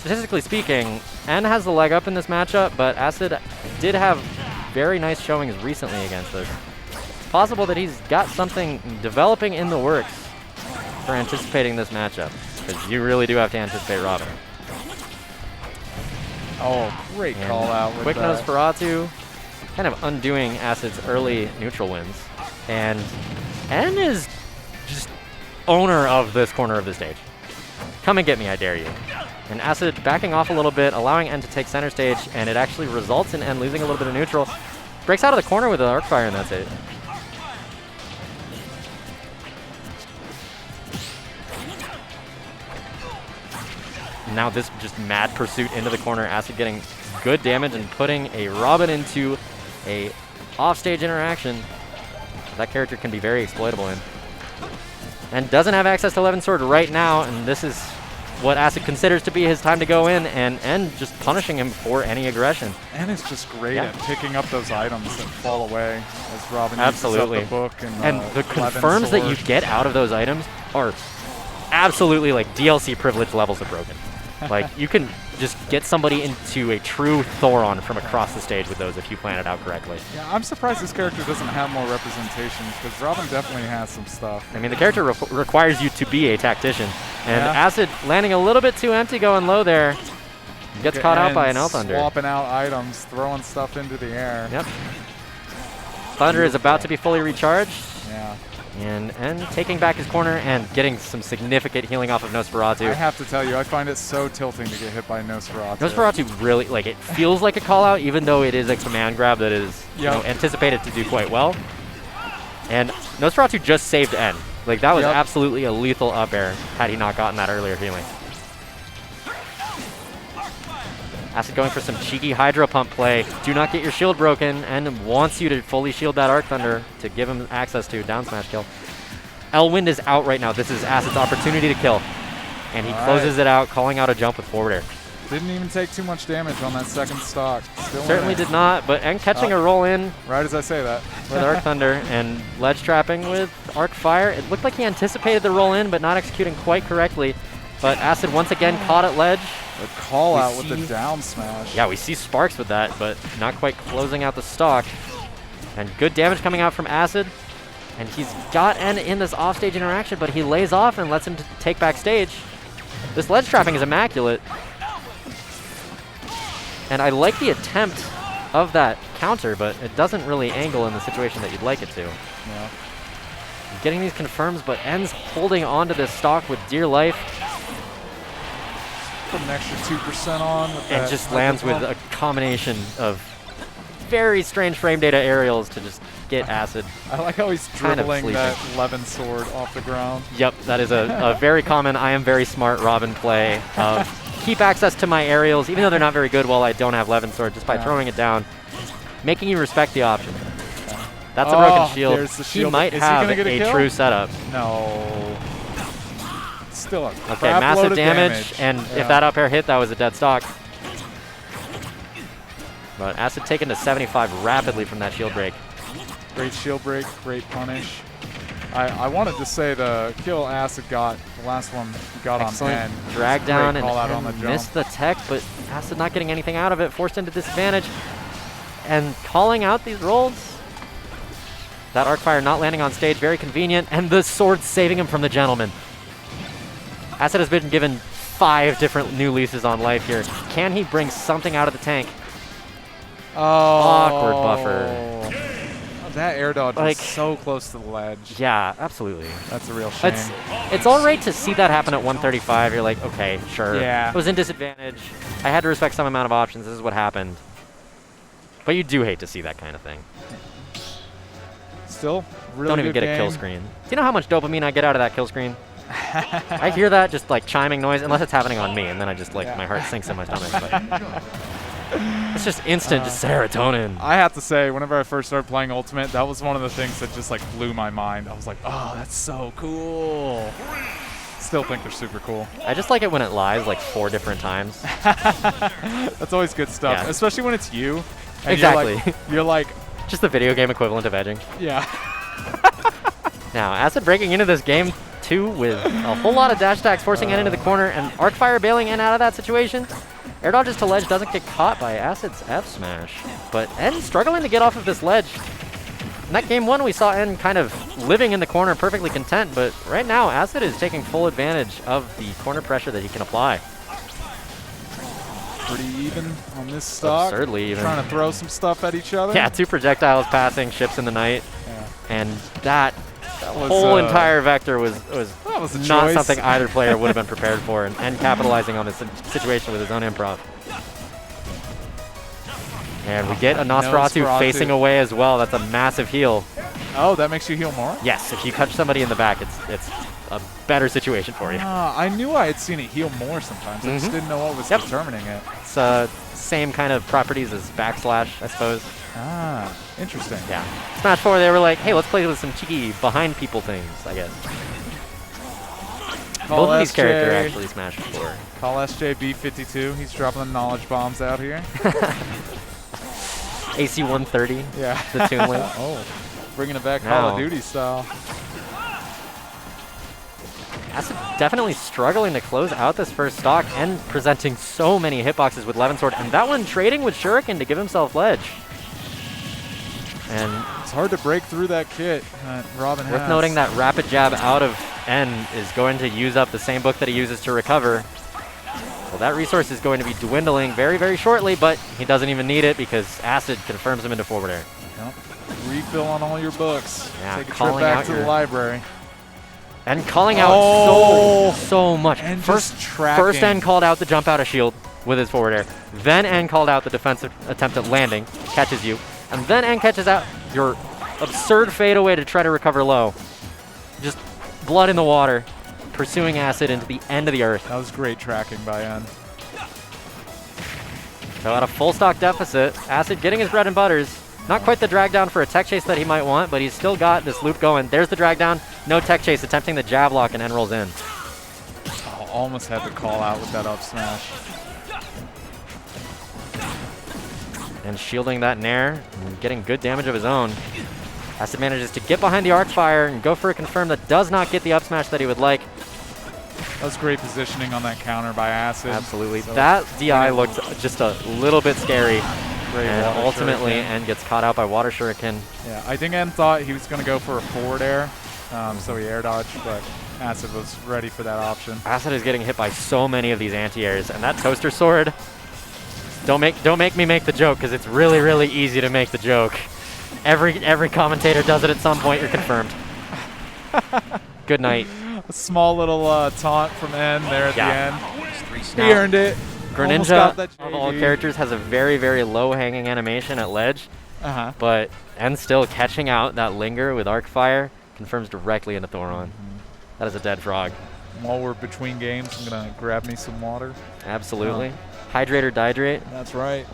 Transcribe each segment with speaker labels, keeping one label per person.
Speaker 1: statistically speaking, N has the leg up in this matchup, but AciD did have very nice showings recently against us. It's possible that he's got something developing in the works for anticipating this matchup, because you really do have to anticipate Robin.
Speaker 2: Oh, great call out with
Speaker 1: Quick Nosferatu, kind of undoing AciD's early neutral wins. And N is just owner of this corner of the stage. Come and get me, I dare you. And AciD backing off a little bit, allowing N to take center stage, and it actually results in N losing a little bit of neutral. Breaks out of the corner with an arc fire, and that's it. Now this just mad pursuit into the corner, AciD getting good damage and putting a Robin into a offstage interaction that character can be very exploitable in. And doesn't have access to 11 Sword right now, and this is what AciD considers to be his time to go in, and N just punishing him for any aggression.
Speaker 2: N is just great at picking up those items that fall away as Robin
Speaker 1: Absolutely.
Speaker 2: uses up the book. And
Speaker 1: the confirms that you get out of those items are absolutely like DLC privilege levels of broken. Like, you can just get somebody into a true Thoron from across the stage with those if you plan it out correctly.
Speaker 2: Yeah, I'm surprised this character doesn't have more representation, because Robin definitely has some stuff.
Speaker 1: I mean, the character requires you to be a tactician. And AciD landing a little bit too empty going low there. Gets caught out by an L Thunder.
Speaker 2: Swapping out items, throwing stuff into the air.
Speaker 1: Yep. Thunder is about to be fully recharged.
Speaker 2: Yeah.
Speaker 1: And taking back his corner and getting some significant healing off of Nosferatu.
Speaker 2: I have to tell you, I find it so tilting to get hit by Nosferatu.
Speaker 1: Nosferatu really, like, it feels like a call out, even though it is a command grab that is you know, anticipated to do quite well. And Nosferatu just saved N. Like, that was absolutely a lethal up air had he not gotten that earlier healing. AciD going for some cheeky Hydro Pump play. Do not get your shield broken, and wants you to fully shield that Arc Thunder to give him access to down smash kill. Elwind is out right now. This is AciD's opportunity to kill. And he closes it out, calling out a jump with forward air.
Speaker 2: Didn't even take too much damage on that second stock. Still
Speaker 1: Certainly did not, but and catching a roll in.
Speaker 2: Right as I say that.
Speaker 1: With Arc Thunder and ledge trapping with Arc Fire. It looked like he anticipated the roll in, but not executing quite correctly. But AciD once again caught at ledge.
Speaker 2: A call out with the down smash.
Speaker 1: Yeah, we see sparks with that, but not quite closing out the stock. And good damage coming out from AciD. And he's got N in this offstage interaction, but he lays off and lets him take back stage. This ledge trapping is immaculate. And I like the attempt of that counter, but it doesn't really angle in the situation that you'd like it to.
Speaker 2: Yeah.
Speaker 1: Getting these confirms, but N's holding onto this stock with dear life.
Speaker 2: Put an extra 2% on. With
Speaker 1: and just lands with a combination of very strange frame data aerials to just get AciD.
Speaker 2: I like how he's dribbling that 11 sword off the ground.
Speaker 1: Yep, that is a very common I am very smart Robin play of keep access to my aerials, even though they're not very good while I don't have 11 sword, just by throwing it down, making you respect the option. That's a broken shield. He might have a true setup.
Speaker 2: No. Still a
Speaker 1: okay, massive damage, and if that up air hit, that was a dead stock. But AciD taken to 75 rapidly from that shield break.
Speaker 2: Great shield break, great punish. I wanted to say the kill AciD got, the last one he got on N.
Speaker 1: Drag down and missed the tech, but AciD not getting anything out of it, forced into disadvantage. And calling out these rolls. That arc fire not landing on stage, very convenient, and the sword saving him from the gentleman. AciD has been given 5 different new leases on life here. Can he bring something out of the tank?
Speaker 2: Oh.
Speaker 1: Awkward buffer.
Speaker 2: That air dodge was so close to the ledge.
Speaker 1: Yeah, absolutely.
Speaker 2: That's a real shame.
Speaker 1: It's all right to see that happen at 135. You're like, okay, sure.
Speaker 2: Yeah.
Speaker 1: It was in disadvantage. I had to respect some amount of options. This is what happened. But you do hate to see that kind of thing.
Speaker 2: Still, really
Speaker 1: Don't even get a kill screen. Do you know how much dopamine I get out of that kill screen? I hear that just like chiming noise, unless it's happening on me, and then I just like my heart sinks in my stomach. But it's just instant, just serotonin.
Speaker 2: I have to say, whenever I first started playing Ultimate, that was one of the things that just like blew my mind. I was like, oh, that's so cool. Still think they're super cool.
Speaker 1: I just like it when it lies like 4 different times.
Speaker 2: That's always good stuff, especially when it's you. And
Speaker 1: exactly.
Speaker 2: You're like just
Speaker 1: the video game equivalent of edging.
Speaker 2: Yeah.
Speaker 1: Now, AciD breaking into this game 2 with a whole lot of dash attacks forcing N into the corner, and Arc Fire bailing N out of that situation. Air dodges to ledge, doesn't get caught by Acid's F smash, but N struggling to get off of this ledge. In that game 1, we saw N kind of living in the corner, perfectly content, but right now, Acid is taking full advantage of the corner pressure that he can apply.
Speaker 2: Pretty even on this stock.
Speaker 1: Absurdly even.
Speaker 2: Trying to throw some stuff at each other.
Speaker 1: Yeah, 2 projectiles passing, ships in the night, and that
Speaker 2: was,
Speaker 1: whole entire vector was not
Speaker 2: choice.
Speaker 1: something either player would have been prepared for, and capitalizing on this situation with his own improv. And we get a Nosferatu facing away as well. That's a massive heal.
Speaker 2: Oh, that makes you heal more?
Speaker 1: Yes, if you catch somebody in the back, it's a better situation for you.
Speaker 2: I knew I had seen it heal more sometimes. I just didn't know what was determining it.
Speaker 1: It's same kind of properties as backslash, I suppose.
Speaker 2: Ah, interesting.
Speaker 1: Yeah. Smash 4, they were like, hey, let's play with some cheeky behind people things, I guess. Both of these characters actually Smash 4.
Speaker 2: Call SJ B52. He's dropping the knowledge bombs out here.
Speaker 1: AC 130.
Speaker 2: Yeah.
Speaker 1: The Toon Link.
Speaker 2: Oh, bringing it back Call of Duty style.
Speaker 1: Acid definitely struggling to close out this first stock and presenting so many hitboxes with Levin Sword, and that one trading with Shuriken to give himself ledge. And
Speaker 2: it's hard to break through that kit that Robin has.
Speaker 1: Worth noting that rapid jab out of N is going to use up the same book that he uses to recover. Well, that resource is going to be dwindling very, very shortly, but he doesn't even need it because Acid confirms him into forward air.
Speaker 2: Yep. Refill on all your books.
Speaker 1: Yeah,
Speaker 2: take a trip back to the library.
Speaker 1: And calling out so much.
Speaker 2: And
Speaker 1: first N called out the jump out of shield with his forward air. Then N called out the defensive attempt at landing, catches you. And then N catches out your absurd fadeaway to try to recover low. Just blood in the water, pursuing Acid into the end of the earth.
Speaker 2: That was great tracking by N.
Speaker 1: So at a full stock deficit, Acid getting his bread and butters. Not quite the drag down for a tech chase that he might want, but he's still got this loop going. There's the drag down, no tech chase, attempting the jab lock, and N rolls in.
Speaker 2: Oh, almost had to call out with that up smash.
Speaker 1: And shielding that nair, and getting good damage of his own. Acid manages to get behind the arc fire and go for a confirm that does not get the up smash that he would like.
Speaker 2: That was great positioning on that counter by Acid.
Speaker 1: Absolutely. So that DI looked just a little bit scary. And ultimately, N gets caught out by Water Shuriken.
Speaker 2: Yeah, I think N thought he was going to go for a forward air, so he air dodged, but Acid was ready for that option. Acid
Speaker 1: is getting hit by so many of these anti-airs, and that Toaster Sword, don't make me make the joke, because it's really, really easy to make the joke. Every commentator does it at some point, you're confirmed. Good night.
Speaker 2: A small little taunt from N there at the end. He earned it.
Speaker 1: Greninja, of all characters, has a very, very low-hanging animation at ledge, but N still catching out that linger with Arc Fire confirms directly into Thoron. That is a dead frog.
Speaker 2: While we're between games, I'm going to grab me some water.
Speaker 1: Absolutely. Hydrate or dihydrate.
Speaker 2: That's right.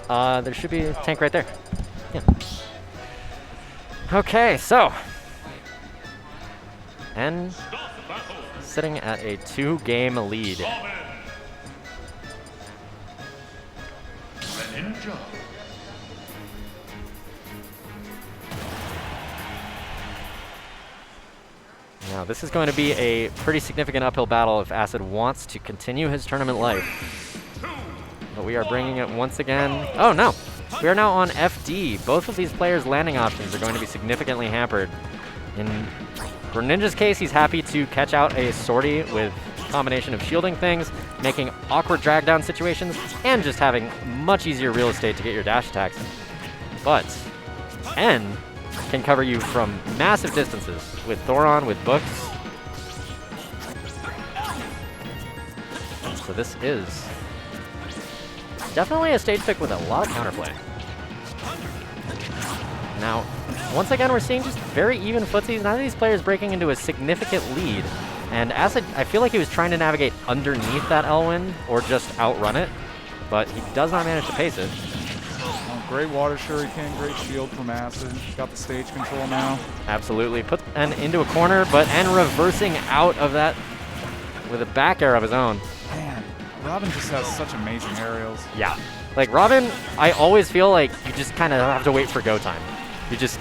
Speaker 1: There should be a tank right there. Yeah. Okay, so N sitting at a 2-game lead.
Speaker 3: Greninja.
Speaker 1: Now, this is going to be a pretty significant uphill battle if Acid wants to continue his tournament life. But we are bringing it once again. Oh, no. We are now on FD. Both of these players' landing options are going to be significantly hampered. In Greninja's case, he's happy to catch out a sortie with a combination of shielding things, making awkward drag down situations, and just having much easier real estate to get your dash attacks in. But N can cover you from massive distances with Thoron, with books. So this is definitely a stage pick with a lot of counterplay. Now, once again, we're seeing just very even footsies. None of these players breaking into a significant lead. And Acid, I feel like he was trying to navigate underneath that Elwyn or just outrun it, but he does not manage to pace it.
Speaker 2: Great Water Shuriken, great shield from Acid. Got the stage control now.
Speaker 1: Absolutely. Put N into a corner, but N reversing out of that with a back air of his own.
Speaker 2: Man, Robin just has such amazing aerials.
Speaker 1: Yeah. Like, Robin, I always feel like you just kind of have to wait for go time. You just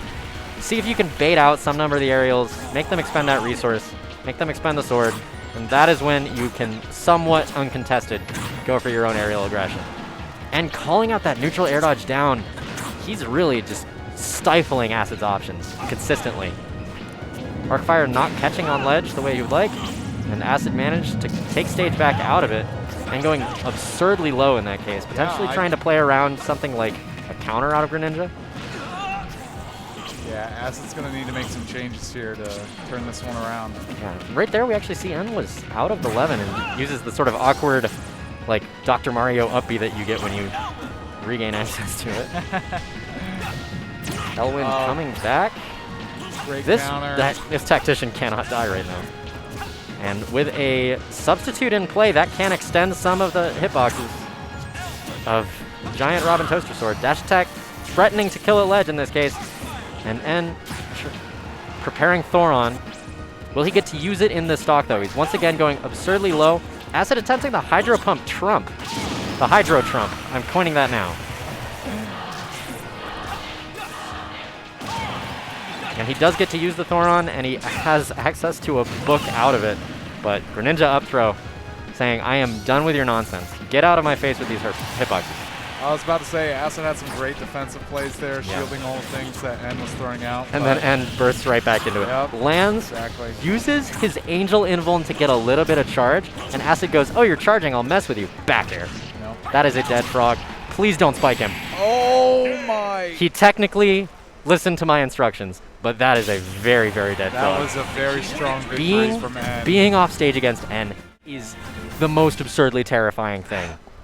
Speaker 1: see if you can bait out some number of the aerials, make them expend that resource, make them expend the sword, and that is when you can, somewhat uncontested, go for your own aerial aggression. And calling out that neutral air dodge down, he's really just stifling Acid's options consistently. Arcfire not catching on ledge the way he would like, and Acid managed to take stage back out of it, and going absurdly low in that case, potentially trying to play around something like a counter out of Greninja.
Speaker 2: Yeah, Acid's going to need to make some changes here to turn this one around.
Speaker 1: Yeah, right there we actually see N was out of the 11 and uses the sort of awkward, like, Dr. Mario uppy that you get when you regain access to it. Elwyn coming back.
Speaker 2: Great
Speaker 1: This
Speaker 2: counter.
Speaker 1: this tactician cannot die right now. And with a substitute in play, that can extend some of the hitboxes of Giant Robin Toaster Sword. Dash attack threatening to kill at ledge in this case. And N preparing Thoron. Will he get to use it in the stock though? He's once again going absurdly low. Acid attempting the Hydro Pump Trump. The Hydro Trump. I'm coining that now. And he does get to use the Thoron, and he has access to a book out of it. But Greninja up throw, saying, I am done with your nonsense. Get out of my face with these hitboxes.
Speaker 2: I was about to say, Acid had some great defensive plays there, shielding all the things that N was throwing out.
Speaker 1: And then N bursts right back into it. Lands, uses his Angel Invuln to get a little bit of charge, and Acid goes, oh, you're charging, I'll mess with you. Back air.
Speaker 2: Nope.
Speaker 1: That is a dead frog. Please don't spike him.
Speaker 2: Oh my!
Speaker 1: He technically listened to my instructions, but that is a very, very dead frog.
Speaker 2: That was a very strong victory from N.
Speaker 1: Being off stage against N is the most absurdly terrifying thing.